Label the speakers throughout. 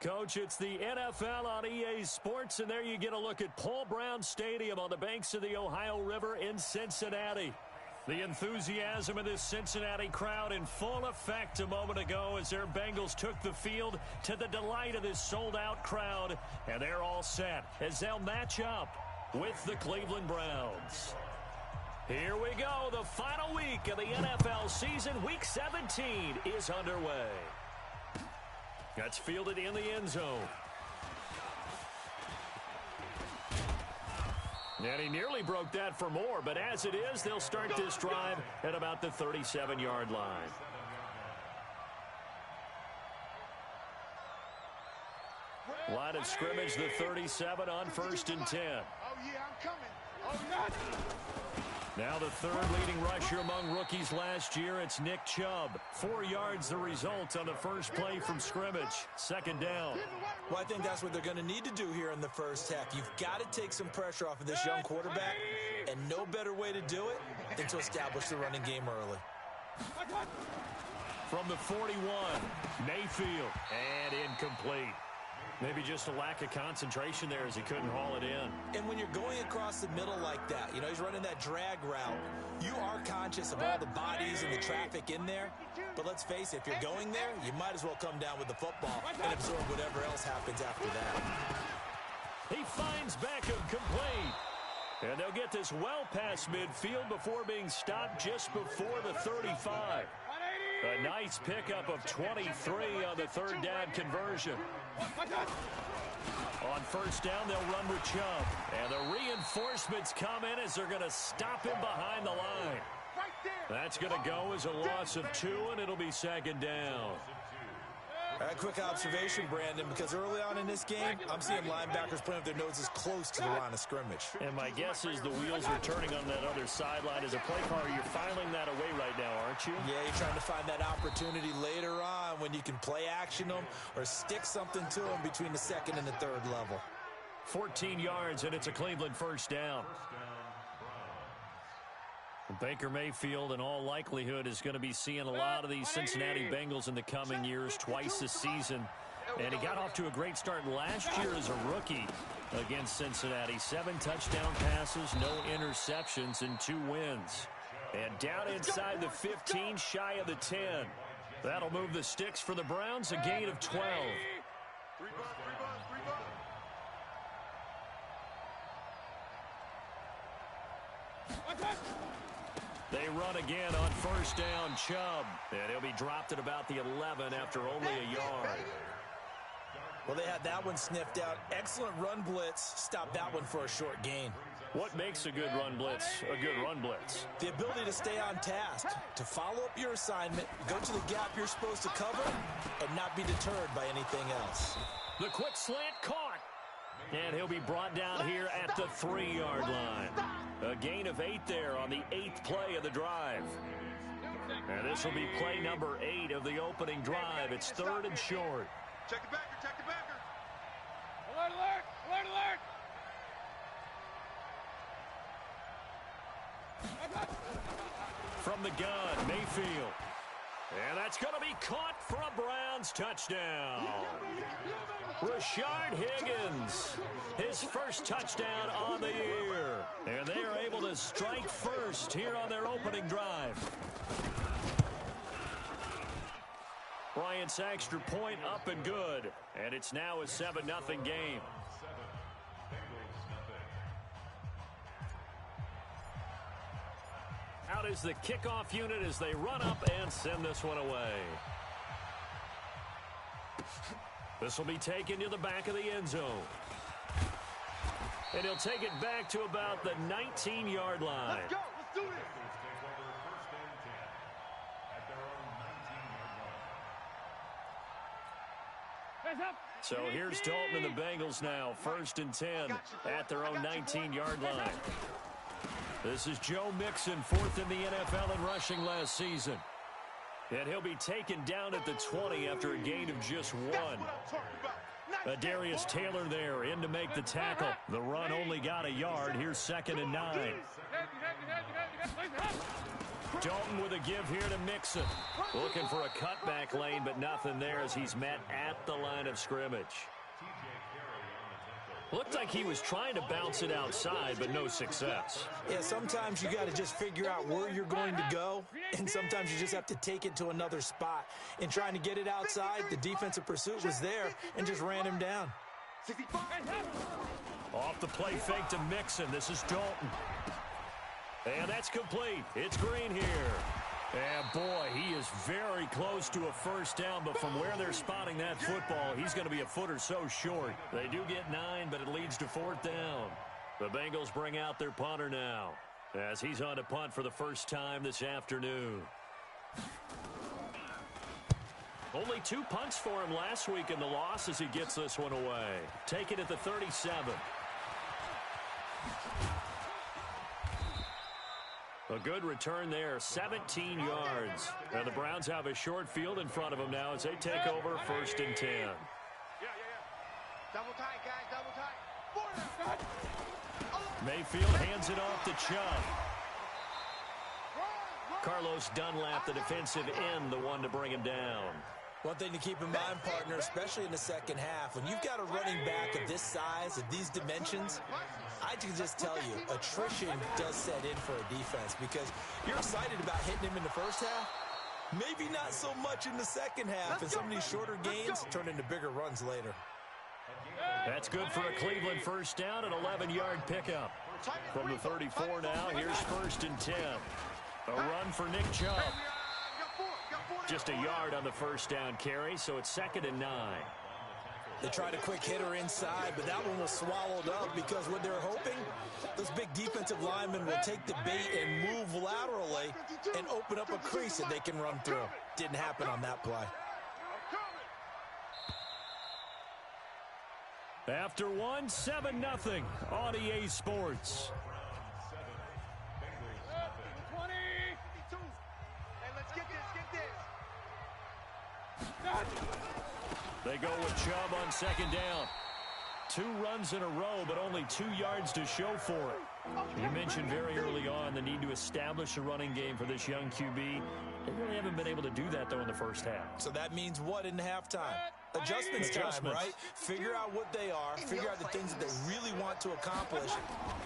Speaker 1: Coach, it's the NFL on EA Sports, and there you get a look at Paul Brown Stadium on the banks of the Ohio River in Cincinnati. The enthusiasm of this Cincinnati crowd in full effect a moment ago as their Bengals took the field to the delight of this sold-out crowd, and they're all set as they'll match up with the Cleveland Browns. Here we go. The final week of the NFL season, Week 17, is underway. That's fielded in the end zone. And he nearly broke that for more, but as it is, they'll start this drive at about the 37-yard line. Line of scrimmage, the 37 on 1st and 10.
Speaker 2: Oh, yeah, I'm coming. Oh, God.
Speaker 1: Now the third leading rusher among rookies last year, it's Nick Chubb. 4 yards the result on the first play from scrimmage. 2nd down.
Speaker 3: Well, I think that's what they're going to need to do here in the first half. You've got to take some pressure off of this young quarterback, and no better way to do it than to establish the running game early.
Speaker 1: From the 41, Mayfield, and incomplete. Maybe just a lack of concentration there as he couldn't haul it in.
Speaker 3: And when you're going across the middle like that, you know, he's running that drag route, you are conscious of all the bodies and the traffic in there. But let's face it, if you're going there, you might as well come down with the football and absorb whatever else happens after that.
Speaker 1: He finds Beckham complete. And they'll get this well past midfield before being stopped just before the 35. A nice pickup of 23 on the 3rd down conversion. On 1st down, they'll run with Chubb. And the reinforcements come in as they're going to stop him behind the line. That's going to go as a loss of 2, and it'll be 2nd down.
Speaker 3: A quick observation, Brandon, because early on in this game, I'm seeing linebackers putting up their noses close to the line of scrimmage.
Speaker 1: And my guess is the wheels are turning on that other sideline. As a play caller, you're filing that away right now, aren't you?
Speaker 3: Yeah, you're trying to find that opportunity later on when you can play action them or stick something to them between the 2nd and the 3rd level.
Speaker 1: 14 yards, and it's a Cleveland 1st down. Baker Mayfield, in all likelihood, is going to be seeing a lot of these Cincinnati Bengals in the coming years, twice this season. And he got off to a great start last year as a rookie against Cincinnati. 7 touchdown passes, no interceptions, and 2 wins. And down inside the 15, shy of the 10. That'll move the sticks for the Browns, a gain of 12. They run again on 1st down, Chubb. And he'll be dropped at about the 11 after only a yard.
Speaker 3: Well, they had that one sniffed out. Excellent run blitz. Stopped that one for a short gain.
Speaker 1: What makes a good run blitz a good run blitz?
Speaker 3: The ability to stay on task, to follow up your assignment, go to the gap you're supposed to cover, and not be deterred by anything else.
Speaker 1: The quick slant caught. And he'll be brought down here at the 3-yard line. A gain of 8 there on the 8th play of the drive. And this will be play number 8 of the opening drive. It's 3rd and short.
Speaker 2: Check the backer, check the backer.
Speaker 4: Alert, alert, alert, alert.
Speaker 1: From the gun, Mayfield. And that's going to be caught for a Browns touchdown. Rashard Higgins, his first touchdown on the year. And they are able to strike first here on their opening drive. Bryant's extra point up and good. And it's now a 7-0 game. Out is the kickoff unit as they run up and send this one away. This will be taken to the back of the end zone. And he'll take it back to about the 19-yard line.
Speaker 2: Let's go, let's do this.
Speaker 1: So here's Dalton and the Bengals now. 1st and 10 at their own 19-yard line. This is Joe Mixon, 4th in the NFL in rushing last season. And he'll be taken down at the 20 after a gain of just 1. Darius Taylor there in to make the tackle. The run only got a yard. Here's 2nd and 9. Dalton with a give here to Mixon. Looking for a cutback lane, but nothing there as he's met at the line of scrimmage. Looked like he was trying to bounce it outside, but no success.
Speaker 3: Yeah, sometimes you got to just figure out where you're going to go, and sometimes you just have to take it to another spot. In trying to get it outside, the defensive pursuit was there and just ran him down.
Speaker 1: Off the play fake to Mixon. This is Dalton. And that's complete. It's Green here. And, boy, he is very close to a first down, but from where they're spotting that football, he's going to be a foot or so short. They do get 9, but it leads to 4th down. The Bengals bring out their punter now as he's on to punt for the first time this afternoon. Only 2 punts for him last week in the loss as he gets this one away. Take it at the 37. A good return there, 17 yards. And the Browns have a short field in front of them now as they take over 1st and 10.
Speaker 2: Yeah. Double tight, guys, double tight.
Speaker 1: Mayfield hands it off to Chubb. Carlos Dunlap, the defensive end, the one to bring him down.
Speaker 3: One thing to keep in mind, partner, especially in the second half, when you've got a running back of this size, of these dimensions, I can just tell you, attrition does set in for a defense because you're excited about hitting him in the first half. Maybe not so much in the second half, and some of these shorter gains turn into bigger runs later.
Speaker 1: That's good for a Cleveland first down, an 11-yard pickup. From the 34 now, here's 1st and 10. A run for Nick Chubb. Just a yard on the first down carry, so it's 2nd and 9.
Speaker 3: They tried a quick hitter inside, but that one was swallowed up because what they're hoping, those big defensive linemen will take the bait and move laterally and open up a crease that they can run through. Didn't happen on that play.
Speaker 1: After 1, 7-0 on EA Sports.
Speaker 4: 20.
Speaker 2: Hey, let's get this,
Speaker 1: They go with Chubb on 2nd down. 2 runs in a row, but only 2 yards to show for it. You mentioned very early on the need to establish a running game for this young QB. They really haven't been able to do that, though, in the first half.
Speaker 3: So that means what in halftime? Adjustments time, right? Figure out what they are, figure out the things that they really want to accomplish,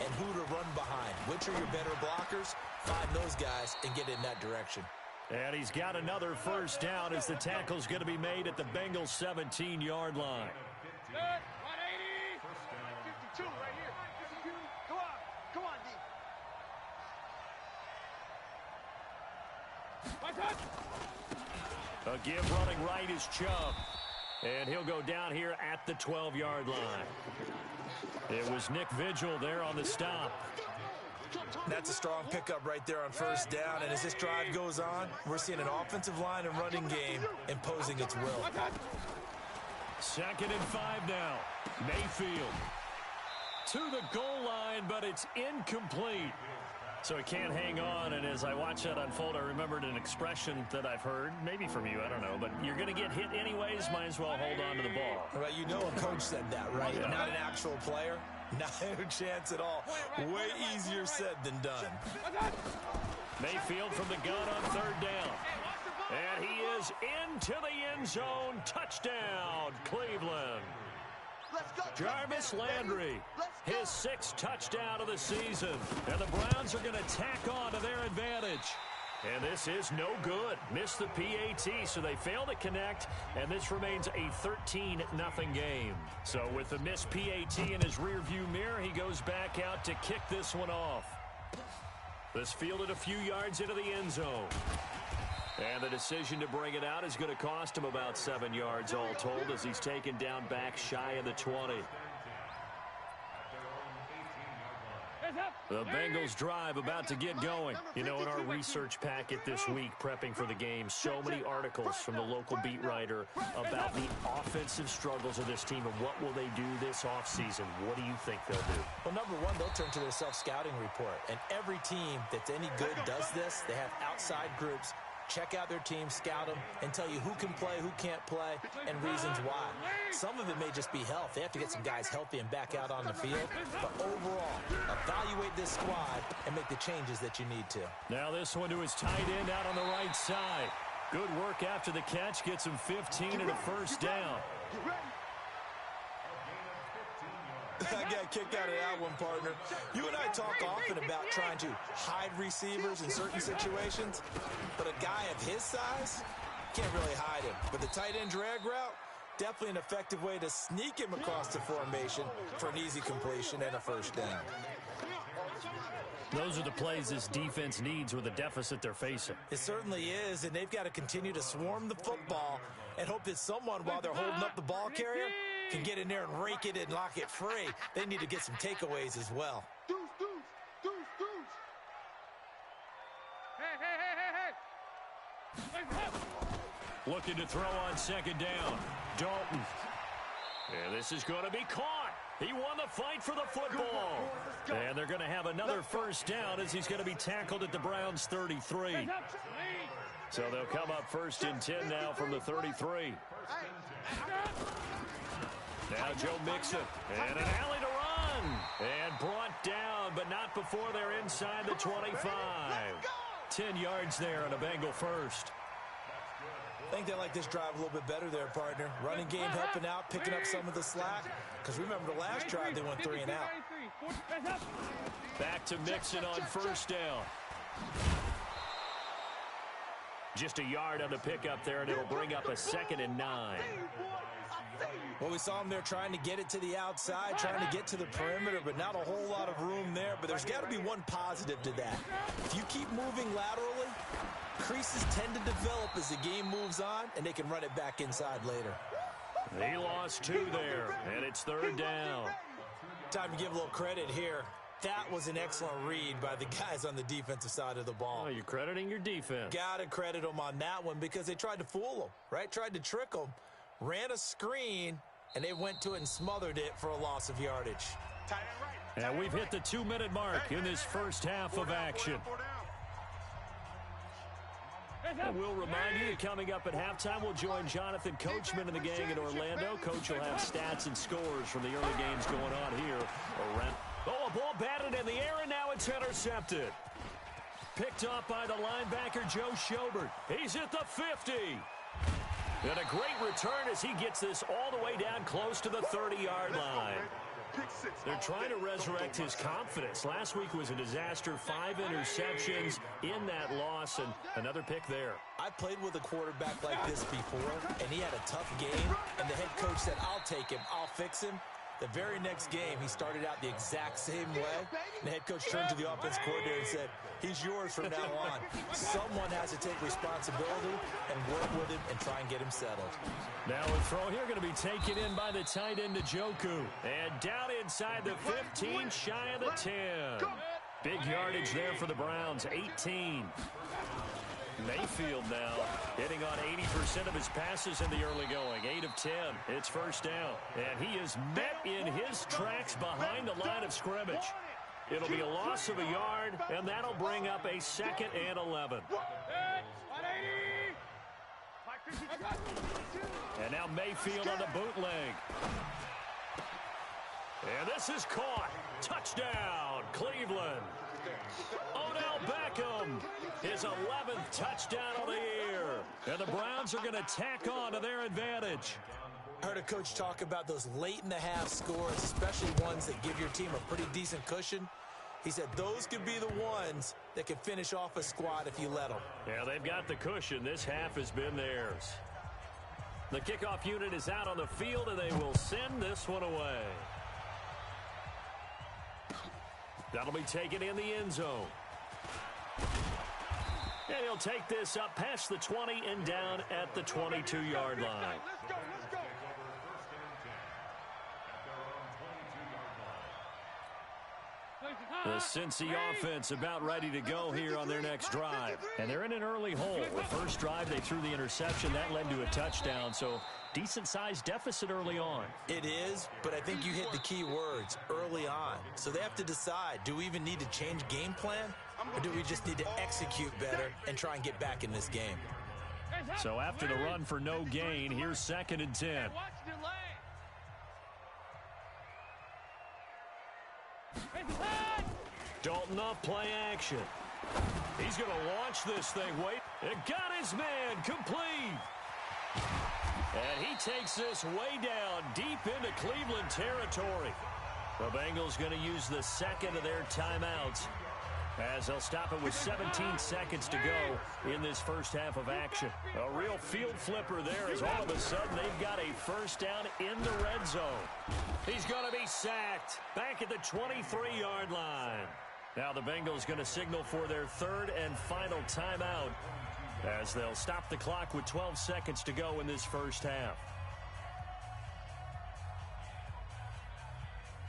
Speaker 3: and who to run behind. Which are your better blockers? Find those guys and get in that direction.
Speaker 1: And he's got another first down as the tackle's going to be made at the Bengals' 17-yard line.
Speaker 4: Good. 180.
Speaker 2: 52 right here. 52. Come on, D.
Speaker 4: One touch.
Speaker 1: A give running right is Chubb. And he'll go down here at the 12-yard line. It was Nick Vigil there on the stop.
Speaker 3: That's a strong pickup right there on first down. And as this drive goes on, we're seeing an offensive line and running game imposing its will.
Speaker 1: 2nd and 5 now. Mayfield to the goal line, but it's incomplete. So he can't hang on, and as I watch that unfold, I remembered an expression that I've heard, maybe from you, I don't know, but you're going to get hit anyways, might as well hold on to the ball.
Speaker 3: Well, you know a coach said that, right?
Speaker 1: Yeah.
Speaker 3: Not an actual player. Not a chance at all. Way easier said than done.
Speaker 1: Mayfield from the gun on 3rd down. And he is into the end zone. Touchdown, Cleveland. Jarvis Landry, his 6th touchdown of the season. And the Browns are going to tack on to their advantage. And this is no good. Missed the PAT, so they fail to connect, and this remains a 13-0 game. So with the missed PAT in his rearview mirror, he goes back out to kick this one off. This fielded a few yards into the end zone. And the decision to bring it out is going to cost him about 7 yards all told as he's taken down back shy of the 20. The Bengals drive about to get going. You know, in our research packet this week, prepping for the game, so many articles from the local beat writer about the offensive struggles of this team and what will they do this offseason. What do you think they'll do?
Speaker 3: Well, number one, they'll turn to their self-scouting report. And every team that's any good does this. They have outside groups check out their team, scout them, and tell you who can play, who can't play, and reasons why. Some of it may just be health. They have to get some guys healthy and back out on the field. But overall, evaluate this squad and make the changes that you need to.
Speaker 1: Now this one to his tight end out on the right side. Good work after the catch. Gets him 15 and a first down.
Speaker 3: I got a kick out of that one, partner. You and I talk often about trying to hide receivers in certain situations, but a guy of his size can't really hide him. But the tight end drag route, definitely an effective way to sneak him across the formation for an easy completion and a first down.
Speaker 1: Those are the plays this defense needs with the deficit they're facing.
Speaker 3: It certainly is, and they've got to continue to swarm the football and hope that someone, while they're holding up the ball carrier, can get in there and rake it and lock it free. They need to get some takeaways as well.
Speaker 1: Looking to throw on second down. Dalton. And this is going to be caught. He won the fight for the football. And they're going to have another first down as he's going to be tackled at the Browns' 33. So they'll come up first and 10 now from the 33. Now Joe Mixon. And an alley to run. And brought down, but not before they're inside the 25. 10 yards there on a Bengal first.
Speaker 3: I think they like this drive a little bit better there, partner. Running game helping out, picking up some of the slack. Because remember the last drive, they went 3 and out.
Speaker 1: Back to Mixon on first down. Just a yard on the pickup there, and it'll bring up a 2nd and 9.
Speaker 3: Well, we saw him there trying to get it to the outside, trying to get to the perimeter, but not a whole lot of room there. But there's got to be one positive to that. If you keep moving laterally, creases tend to develop as the game moves on, and they can run it back inside later.
Speaker 1: He lost 2 there, and it's 3rd down.
Speaker 3: Time to give a little credit here. That was an excellent read by the guys on the defensive side of the ball.
Speaker 1: Oh, you're crediting your defense.
Speaker 3: Got to credit them on that one because they tried to fool them, right? Tried to trick them, ran a screen, and they went to it and smothered it for a loss of yardage.
Speaker 1: And we've hit the 2-minute mark in this first half of action. And we'll remind you that coming up at halftime, we'll join Jonathan Coachman and the gang in Orlando. Coach will have stats and scores from the early games going on here. Oh, a ball batted in the air, and now it's intercepted. Picked up by the linebacker, Joe Schobert. He's at the 50. And a great return as he gets this all the way down close to the 30-yard line. They're trying to resurrect his confidence. Last week was a disaster. 5 interceptions in that loss, and another pick there.
Speaker 3: I played with a quarterback like this before, and he had a tough game, and the head coach said, I'll take him, I'll fix him. The very next game, he started out the exact same way. And the head coach turned to the offense coordinator and said, he's yours from now on. Someone has to take responsibility and work with him and try and get him settled.
Speaker 1: Now a throw here going to be taken in by the tight end Njoku. And down inside the 15, shy of the 10. Big yardage there for the Browns, 18. Mayfield now hitting on 80% of his passes in the early going. 8 of 10. It's first down. And he is met in his tracks behind the line of scrimmage. It'll be a loss of a yard, and that'll bring up a 2nd and 11. And now Mayfield on the bootleg. And this is caught. Touchdown, Cleveland. Odell Beckham, his 11th touchdown of the year. And the Browns are going to tack on to their advantage.
Speaker 3: I heard a coach talk about those late-in-the-half scores, especially ones that give your team a pretty decent cushion. He said those could be the ones that can finish off a squad if you let them.
Speaker 1: Yeah, they've got the cushion. This half has been theirs. The kickoff unit is out on the field, and they will send this one away. That'll be taken in the end zone. And he'll take this up past the 20 and down at the 22-yard line. The Cincy offense about ready to go here on their next drive. And they're in an early hole. The first drive, they threw the interception. That led to a touchdown. So decent-sized deficit early on.
Speaker 3: It is, but I think you hit the key words, early on. So they have to decide, do we even need to change game plan, or do we just need to execute better and try and get back in this game?
Speaker 1: So after the run for no gain, here's 2nd and 10. Dalton off play action. He's going to launch this thing. Wait. It got his man complete. And he takes this way down deep into Cleveland territory. The Bengals going to use the second of their timeouts as they'll stop it with 17 seconds to go in this first half of action. A real field flipper there as all of a sudden they've got a first down in the red zone. He's going to be sacked back at the 23-yard line. Now the Bengals going to signal for their third and final timeout as they'll stop the clock with 12 seconds to go in this first half.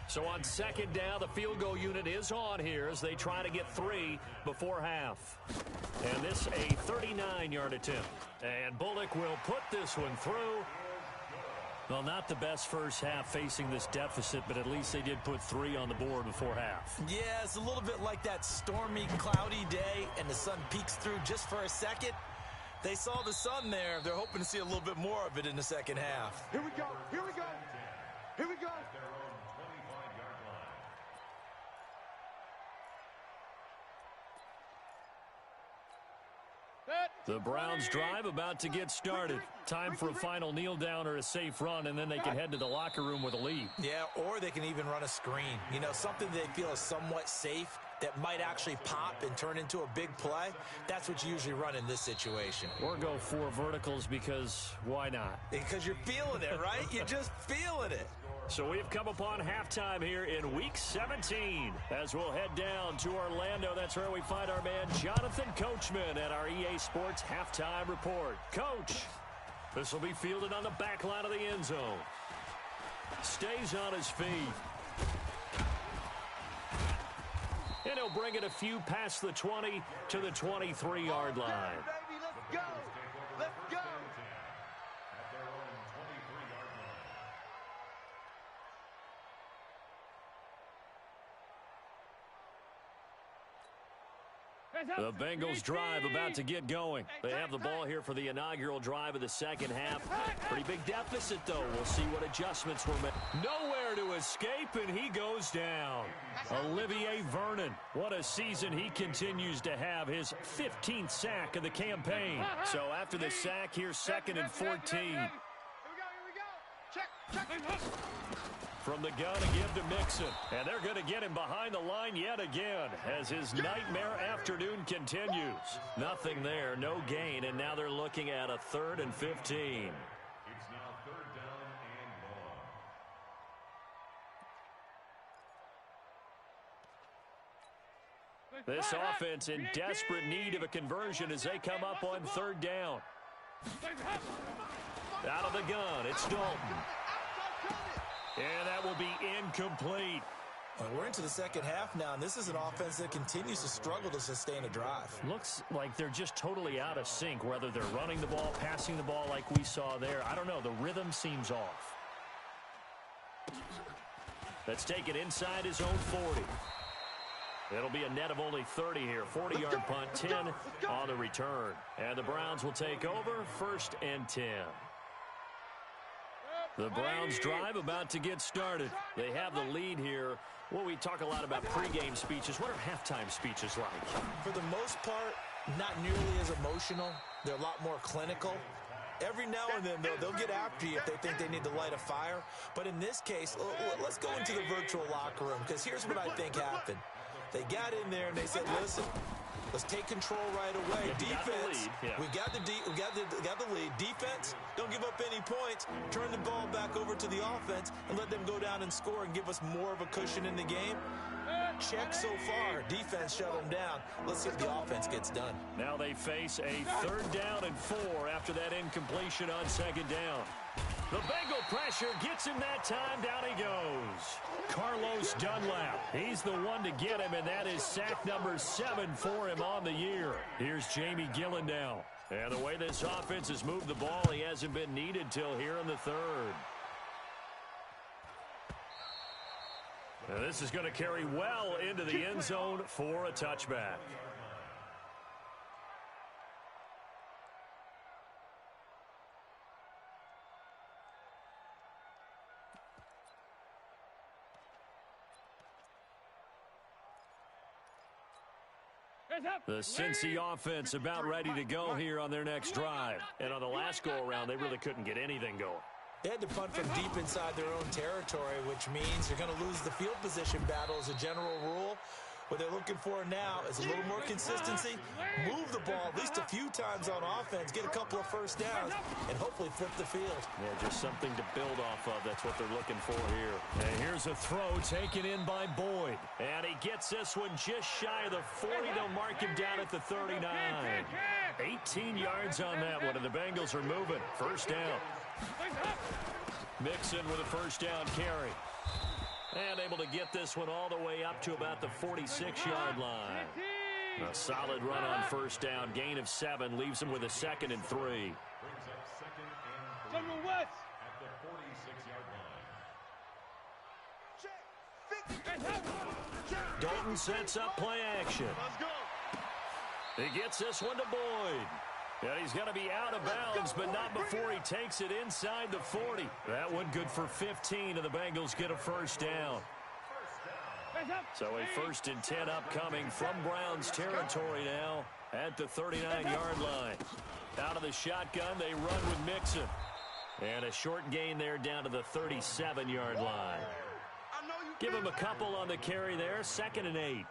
Speaker 1: So on second down, the field goal unit is on here as they try to get 3 before half. And this a 39-yard attempt. And Bullock will put this one through. Well, not the best first half facing this deficit, but at least they did put 3 on the board before half.
Speaker 3: Yeah, it's a little bit like that stormy, cloudy day, and the sun peeks through just for a second. They saw the sun there. They're hoping to see a little bit more of it in the second half.
Speaker 2: Here we go. Here we go. Here we go.
Speaker 1: The Browns drive about to get started. Time for a final kneel down or a safe run, and then they can head to the locker room with a lead.
Speaker 3: Yeah, or they can even run a screen. You know, something they feel is somewhat safe that might actually pop and turn into a big play. That's what you usually run in this situation.
Speaker 1: Or go 4 verticals because why not?
Speaker 3: Because you're feeling it, right? You're just feeling it.
Speaker 1: So we've come upon halftime here in Week 17. As we'll head down to Orlando, that's where we find our man Jonathan Coachman at our EA Sports Halftime Report. Coach, this will be fielded on the back line of the end zone. Stays on his feet. And he'll bring it a few past the 20 to the 23-yard line.
Speaker 2: Baby, let's go. Let's go.
Speaker 1: The Bengals drive about to get going. They have the ball here for the inaugural drive of the second half. Pretty big deficit, though. We'll see what adjustments were made. Nowhere to escape, and he goes down. Olivier Vernon. What a season he continues to have. His 15th sack of the campaign. So after the sack, here's 2nd and 14.
Speaker 2: Here we go. Check.
Speaker 1: From the gun, a give to Mixon. And they're going to get him behind the line yet again as his nightmare afternoon continues. Nothing there, no gain, and now they're looking at a 3rd and 15.
Speaker 5: It's now 3rd down and long.
Speaker 1: This offense in desperate need of a conversion as they come up on 3rd down. Out of the gun, it's Dalton. And that will be incomplete.
Speaker 3: Well, we're into the second half now, and this is an offense that continues to struggle to sustain a drive.
Speaker 1: Looks like they're just totally out of sync, whether they're running the ball, passing the ball like we saw there. I don't know. The rhythm seems off. Let's take it inside his own 40. It'll be a net of only 30 here. 40-yard punt, 10 on the return. And the Browns will take over, 1st and 10. The Browns drive about to get started. They have the lead here. Well, we talk a lot about pregame speeches. What are halftime speeches like?
Speaker 3: For the most part, not nearly as emotional. They're a lot more clinical. Every now and then, they'll get after you if they think they need to light a fire. But in this case, let's go into the virtual locker room, because here's what I think happened. They got in there and they said, listen, let's take control right away. Defense, we got the lead. Defense, don't give up any points. Turn the ball back over to the offense and let them go down and score and give us more of a cushion in the game. Check so far. Defense shut them down. Let's see if the offense gets done.
Speaker 1: Now they face a 3rd down and 4 after that incompletion on 2nd down. The Bengal pressure gets him that time. Down he goes. Carlos Dunlap. He's the one to get him, and that is sack number 7 for him on the year. Here's Jamie Gillen now. And the way this offense has moved the ball, he hasn't been needed till here in the third. And this is going to carry well into the end zone for a touchback. The Cincy offense about ready to go here on their next drive. And on the last go-around, they really couldn't get anything going.
Speaker 3: They had to punt from deep inside their own territory, which means you're going to lose the field position battle as a general rule. What they're looking for now is a little more consistency, move the ball at least a few times on offense, get a couple of first downs, and hopefully flip the field.
Speaker 1: Yeah, just something to build off of. That's what they're looking for here. And here's a throw taken in by Boyd. And he gets this one just shy of the 40. They'll mark him down at the 39. 18 yards on that one, and the Bengals are moving. First down. Mixon with a first down carry. And able to get this one all the way up to about the 46-yard line. A solid run on first down. Gain of 7 leaves him with a 2nd and 3.
Speaker 5: Brings up 2nd and 3 at the 46-yard line.
Speaker 1: Dalton sets up play action. He gets this one to Boyd. Yeah, he's going to be out of bounds, but not before he takes it inside the 40. That one good for 15, and the Bengals get a first down. So a 1st and 10 upcoming from Browns territory now at the 39-yard line. Out of the shotgun, they run with Mixon. And a short gain there down to the 37-yard line. Give him a couple on the carry there, 2nd and 8.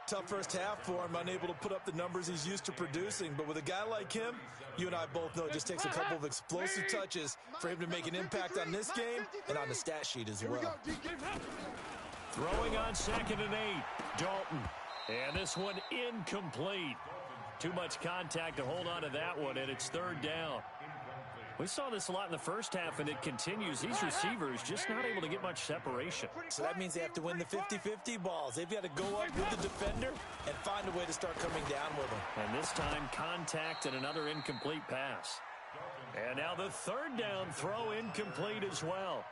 Speaker 3: Tough first half for him, unable to put up the numbers he's used to producing. But with a guy like him, you and I both know it just takes a couple of explosive touches for him to make an impact on this game and on the stat sheet as well.
Speaker 1: Throwing on 2nd and 8, Dalton. And this one incomplete. Too much contact to hold on to that one, and it's 3rd down. We saw this a lot in the first half, and it continues. These receivers just not able to get much separation.
Speaker 3: So that means they have to win the 50-50 balls. They've got to go up with the defender and find a way to start coming down with them.
Speaker 1: And this time, contact and another incomplete pass. And now the 3rd down throw incomplete as well.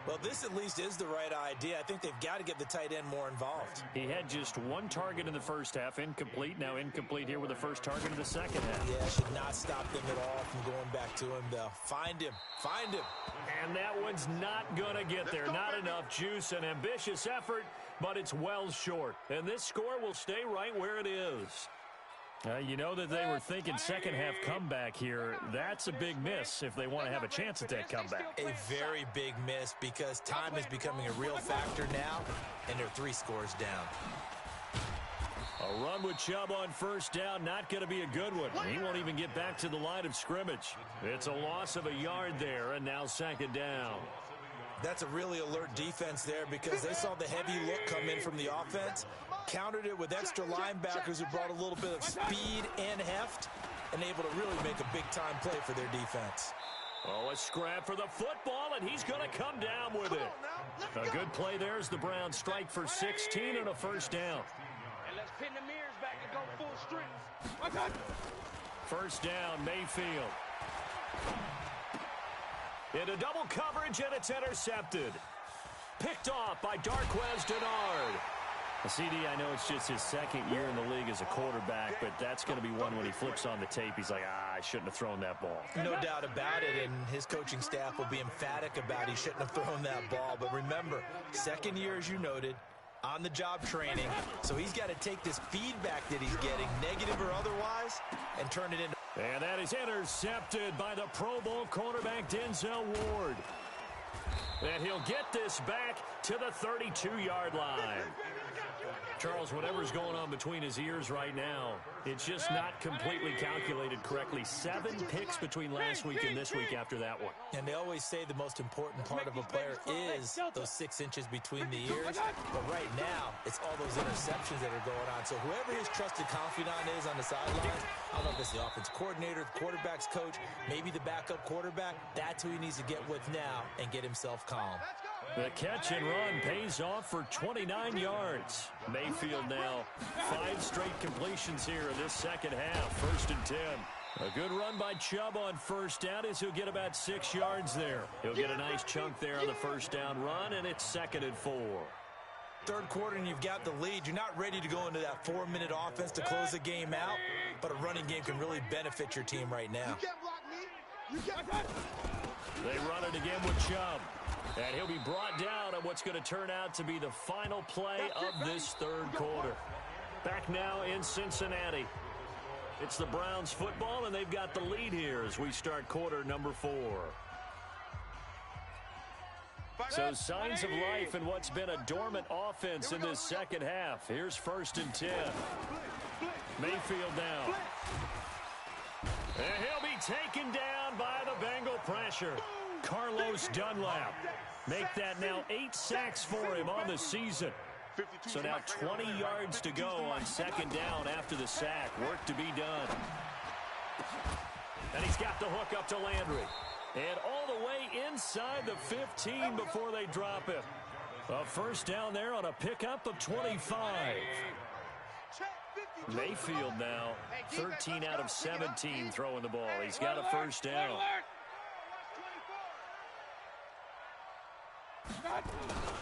Speaker 3: Well, this at least is the right idea. I think they've got to get the tight end more involved.
Speaker 1: He had just 1 target in the first half, incomplete. Now incomplete here with the first target in the second half.
Speaker 3: Yeah, should not stop them at all from going back to him, though. Find him. Find him.
Speaker 1: And that one's not going to get there. Not enough juice. An ambitious effort, but it's well short. And this score will stay right where it is. You know that they were thinking second half comeback here. That's a big miss if they want to have a chance at that comeback.
Speaker 3: A very big miss because time is becoming a real factor now, and they're 3 scores down.
Speaker 1: A run with Chubb on first down, not going to be a good one. He won't even get back to the line of scrimmage. It's a loss of a yard there, and now 2nd down.
Speaker 3: That's a really alert defense there because they saw the heavy look come in from the offense, countered it with extra linebackers who brought a little bit of speed and heft, and able to really make a big-time play for their defense.
Speaker 1: Oh, a scrap for the football, and he's going to come down with it. A good play there as the Browns strike for 16 and a first down.
Speaker 4: And let's pin the mirrors back and go full strength.
Speaker 1: First down, Mayfield. Into double coverage, and it's intercepted. Picked off by Darquez Denard. CD, I know it's just his 2nd year in the league as a quarterback, but that's going to be one when he flips on the tape. He's like, I shouldn't have thrown that ball.
Speaker 3: No doubt about it, and his coaching staff will be emphatic about he shouldn't have thrown that ball. But remember, 2nd year, as you noted, on-the-job training. So he's got to take this feedback that he's getting, negative or otherwise, and turn it into...
Speaker 1: And that is intercepted by the Pro Bowl cornerback Denzel Ward. And he'll get this back to the 32-yard line. Charles, whatever's going on between his ears right now, it's just not completely calculated correctly. 7 picks between last week and this week after that one.
Speaker 3: And they always say the most important part of a player is those 6 inches between the ears. But right now, it's all those interceptions that are going on. So whoever his trusted confidant is on the sidelines, I don't know if it's the offense coordinator, the quarterback's coach, maybe the backup quarterback, that's who he needs to get with now and get himself calm.
Speaker 1: The catch and run pays off for 29 yards. Mayfield now 5 straight completions here in this second half. 1st and 10. A good run by Chubb on first down as he'll get about 6 yards there. He'll get a nice chunk there on the first down run, and it's 2nd and 4.
Speaker 3: Third quarter and you've got the lead. You're not ready to go into that 4-minute offense to close the game out, but a running game can really benefit your team right now.
Speaker 1: They run it again with Chubb. And he'll be brought down on what's going to turn out to be the final play of this third quarter. Back now in Cincinnati. It's the Browns football, and they've got the lead here as we start quarter number 4. So signs of life in what's been a dormant offense in this second half. Here's 1st and 10. Mayfield down. And he'll be taken down by the Bengal pressure. Carlos Dunlap. Make that now 8 sacks for him on the season. So now 20 yards to go on 2nd down after the sack. Work to be done. And he's got the hook up to Landry. And all the way inside the 15 before they drop him. A first down there on a pickup of 25. Mayfield now 13 out of 17 throwing the ball. He's got a first down.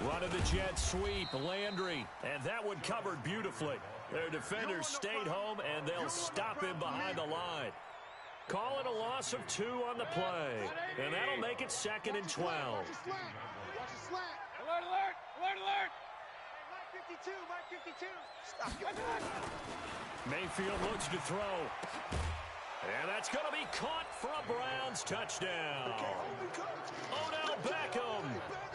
Speaker 1: Running the jet sweep, Landry, and that one covered beautifully. Their defenders stayed home, and they'll stop him behind the line. Call it a loss of 2 on the play, and that'll make it 2nd and 12.
Speaker 2: Alert, alert, alert, alert. Mark 52. Stop your
Speaker 1: Mayfield looks to throw. And that's going to be caught for a Browns touchdown. Odell Beckham,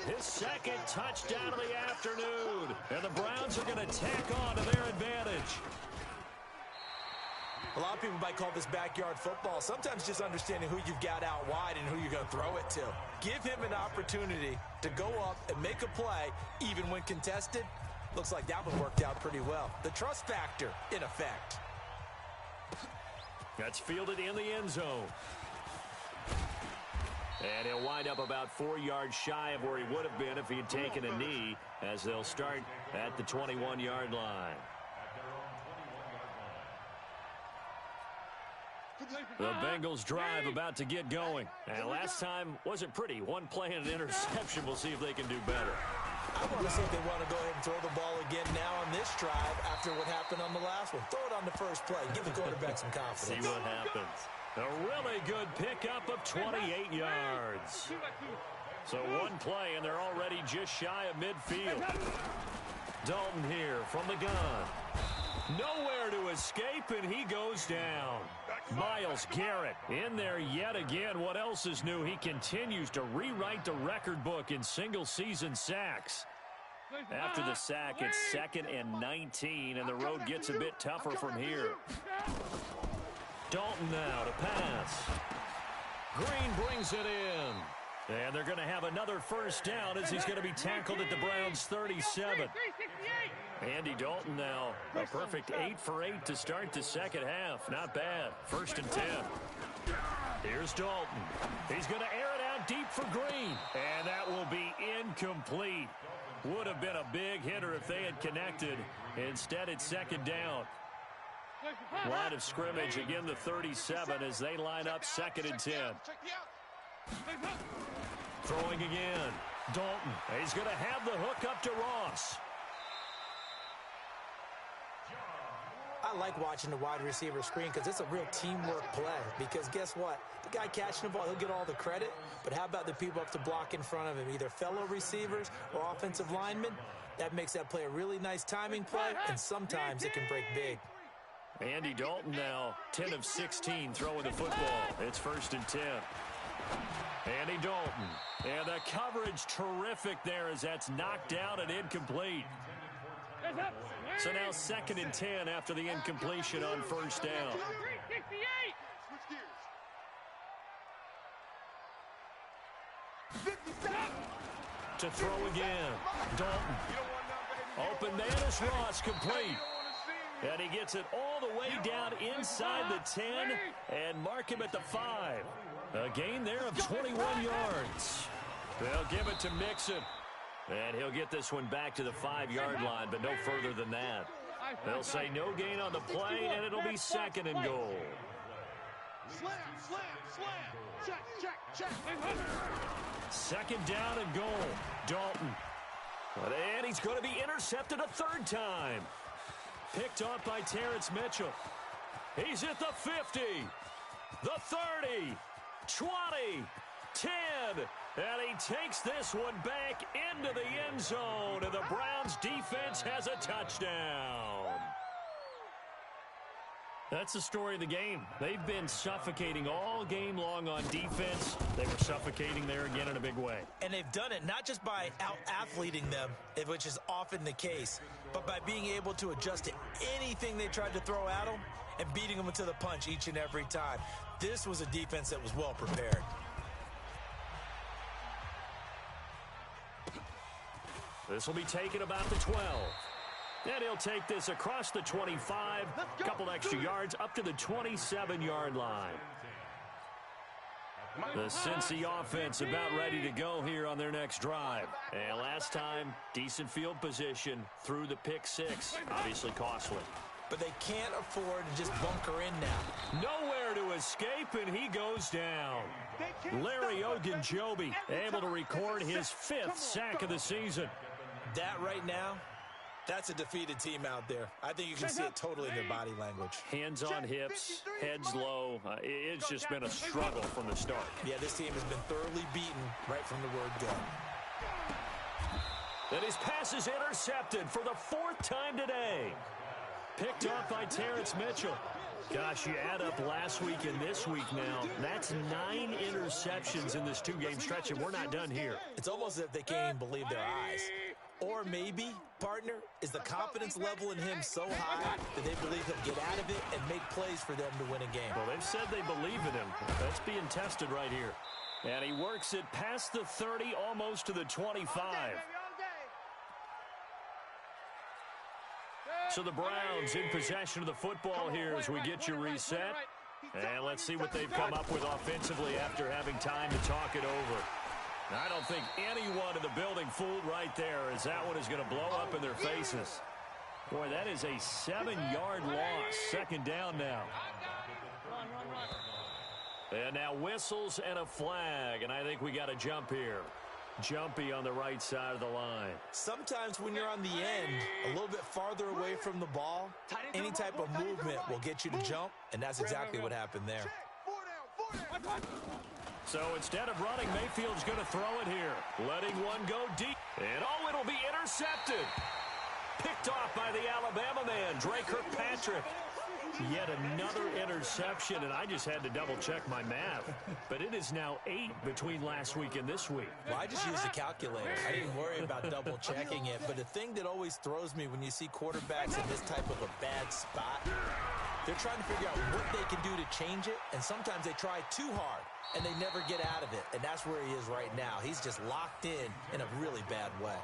Speaker 1: his 2nd touchdown of the afternoon. And the Browns are going to tack on to their advantage.
Speaker 3: A lot of people might call this backyard football. Sometimes just understanding who you've got out wide and who you're going to throw it to. Give him an opportunity to go up and make a play, even when contested. Looks like that one worked out pretty well. The trust factor, in effect.
Speaker 1: That's fielded in the end zone. And he'll wind up about 4 yards shy of where he would have been if he had taken a knee, as they'll start at the 21-yard line. The Bengals drive about to get going. And last time wasn't pretty. One play and an interception. We'll see if they can do better.
Speaker 3: I want to see if they want to go ahead and throw the ball again now on this drive after what happened on the last one. Throw it on the first play. Give the quarterback some confidence.
Speaker 1: See what happens. A really good pickup of 28 yards. So one play, and they're already just shy of midfield. Dalton here from the gun. Nowhere to escape, and he goes down. Myles Garrett in there yet again. What else is new? He continues to rewrite the record book in single-season sacks. After the sack, it's 2nd and 19, and the road gets a bit tougher from here. Dalton now to pass. Green brings it in. And they're going to have another first down as he's going to be tackled at the Browns' 37. Andy Dalton now a perfect 8 for 8 to start the second half. Not bad. 1st and 10. Here's Dalton. He's going to air it out deep for Green. And that will be incomplete. Would have been a big hitter if they had connected. Instead, it's 2nd down. Line of scrimmage, again the 37 as they line up 2nd and 10. Throwing again. Dalton. He's going to have the hook up to Ross.
Speaker 3: I like watching the wide receiver screen because it's a real teamwork play. Because guess what? The guy catching the ball, he'll get all the credit. But how about the people up to block in front of him? Either fellow receivers or offensive linemen. That makes that play a really nice timing play, and sometimes it can break big.
Speaker 1: Andy Dalton now 10 of 16 throwing the football. It's 1st and 10. Andy Dalton. And the coverage terrific there as that's knocked down and incomplete. So now 2nd and 10 after the incompletion on first down. To throw again. Dalton. Open man is Ross, complete. And he gets it all the way down inside the 10 and mark him at the 5. A gain there of 21 yards. They'll give it to Mixon. And he'll get this one back to the 5-yard line, but no further than that. They'll say no gain on the play, and it'll be 2nd and goal.
Speaker 2: Slam, slam, slam. Check.
Speaker 1: Second down and goal. Dalton. And he's going to be intercepted a third time. Picked off by Terrence Mitchell. He's at the 50, the 30, 20, 10. And he takes this one back into the end zone. And the Browns defense has a touchdown. That's the story of the game. They've been suffocating all game long on defense. They were suffocating there again in a big way.
Speaker 3: And they've done it not just by out-athleting them, which is often the case, but by being able to adjust to anything they tried to throw at them and beating them to the punch each and every time. This was a defense that was well prepared.
Speaker 1: This will be taken about the 12. And he'll take this across the 25, a couple extra yards up to the 27-yard line. The Cincy offense about ready to go here on their next drive. And last time, decent field position through the pick six. Obviously costly.
Speaker 3: But they can't afford to just bunker in now.
Speaker 1: Nowhere to escape, and he goes down. Larry Ogunjobi able to record his 5th sack of the season.
Speaker 3: That right now, that's a defeated team out there. I think you can see it totally in their body language.
Speaker 1: Hands on hips, heads low. It's just been a struggle from the start.
Speaker 3: Yeah, this team has been thoroughly beaten right from the word go.
Speaker 1: And his pass is intercepted for the 4th time today. Picked off by Terrence Mitchell. Gosh, you add up last week and this week now. That's 9 interceptions in this 2-game stretch, and we're not done here.
Speaker 3: It's almost as if they can't even believe their eyes. Or maybe, partner, is the confidence level in him so high that they believe he'll get out of it and make plays for them to win a game.
Speaker 1: Well, they've said they believe in him. That's being tested right here. And he works it past the 30, almost to the 25. So the Browns in possession of the football here as we get you reset. And let's see what they've come up with offensively after having time to talk it over. I don't think anyone in the building fooled right there, as that one is going to blow up in their faces. Boy, that is a 7-yard loss. Second down now. And now whistles and a flag, and I think we got a jump here. Jumpy on the right side of the line.
Speaker 3: Sometimes when you're on the end, a little bit farther away from the ball, any type of movement will get you to jump, and that's exactly what happened there.
Speaker 1: So instead of running, Mayfield's going to throw it here. Letting one go deep. And oh, it'll be intercepted. Picked off by the Alabama man, Dre Kirkpatrick. Yet another interception, and I just had to double-check my math. But it is now 8 between last week and this week.
Speaker 3: Well, I just used a calculator. I didn't worry about double-checking it. But the thing that always throws me when you see quarterbacks in this type of a bad spot, they're trying to figure out what they can do to change it, and sometimes they try too hard, and they never get out of it. And that's where he is right now. He's just locked in a really bad way.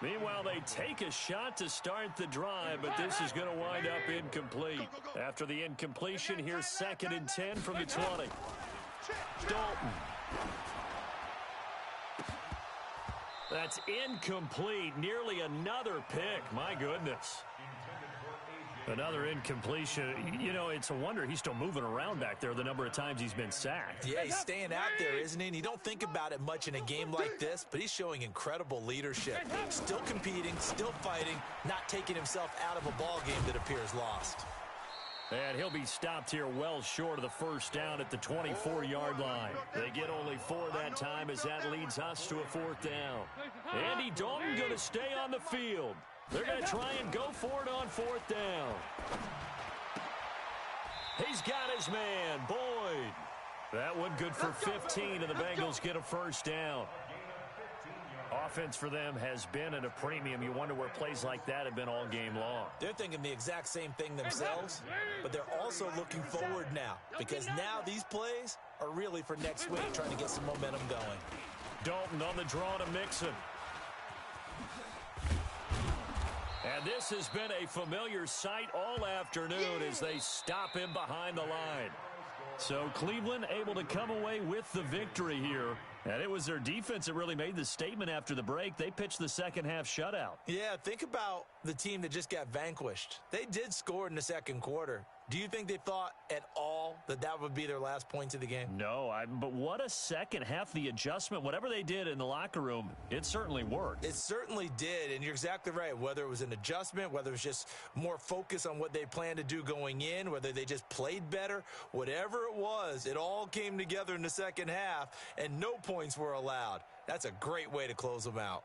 Speaker 1: Meanwhile, they take a shot to start the drive, but this is going to wind up incomplete. After the incompletion, here's 2nd and 10 from the 20. Dalton. That's incomplete. Nearly another pick. My goodness. Another incompletion. You know, it's a wonder he's still moving around back there the number of times he's been sacked.
Speaker 3: Yeah, he's staying out there, isn't he? And you don't think about it much in a game like this, but he's showing incredible leadership. Still competing, still fighting, not taking himself out of a ball game that appears lost.
Speaker 1: And he'll be stopped here well short of the first down at the 24-yard line. They get only 4 that time as that leads us to a 4th down. Andy Dalton going to stay on the field. They're going to try and go for it on 4th down. He's got his man, Boyd. That one good for 15, and the Bengals get a first down. Offense for them has been at a premium. You wonder where plays like that have been all game long.
Speaker 3: They're thinking the exact same thing themselves, but they're also looking forward now, because now these plays are really for next week, trying to get some momentum going.
Speaker 1: Dalton on the draw to Mixon. And this has been a familiar sight all afternoon as they stop him behind the line. So Cleveland able to come away with the victory here. And it was their defense that really made the statement after the break. They pitched the second half shutout.
Speaker 3: Yeah, think about the team that just got vanquished. They did score in the second quarter, Do you think they thought at all that that would be their last points of the game?
Speaker 1: No, but what a second half. The adjustment, whatever they did in the locker room, it certainly worked.
Speaker 3: It certainly did, and you're exactly right. Whether it was an adjustment, whether it was just more focus on what they planned to do going in, whether they just played better, whatever it was, it all came together in the second half, and no points were allowed. That's a great way to close them out.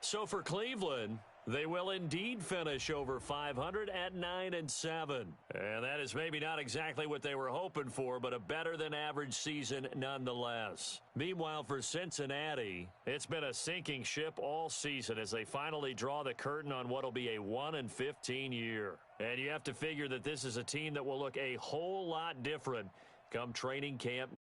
Speaker 1: So for Cleveland, they will indeed finish over 500 at 9-7. And that is maybe not exactly what they were hoping for, but a better than average season nonetheless. Meanwhile, for Cincinnati, it's been a sinking ship all season as they finally draw the curtain on what will be a 1-15 year. And you have to figure that this is a team that will look a whole lot different come training camp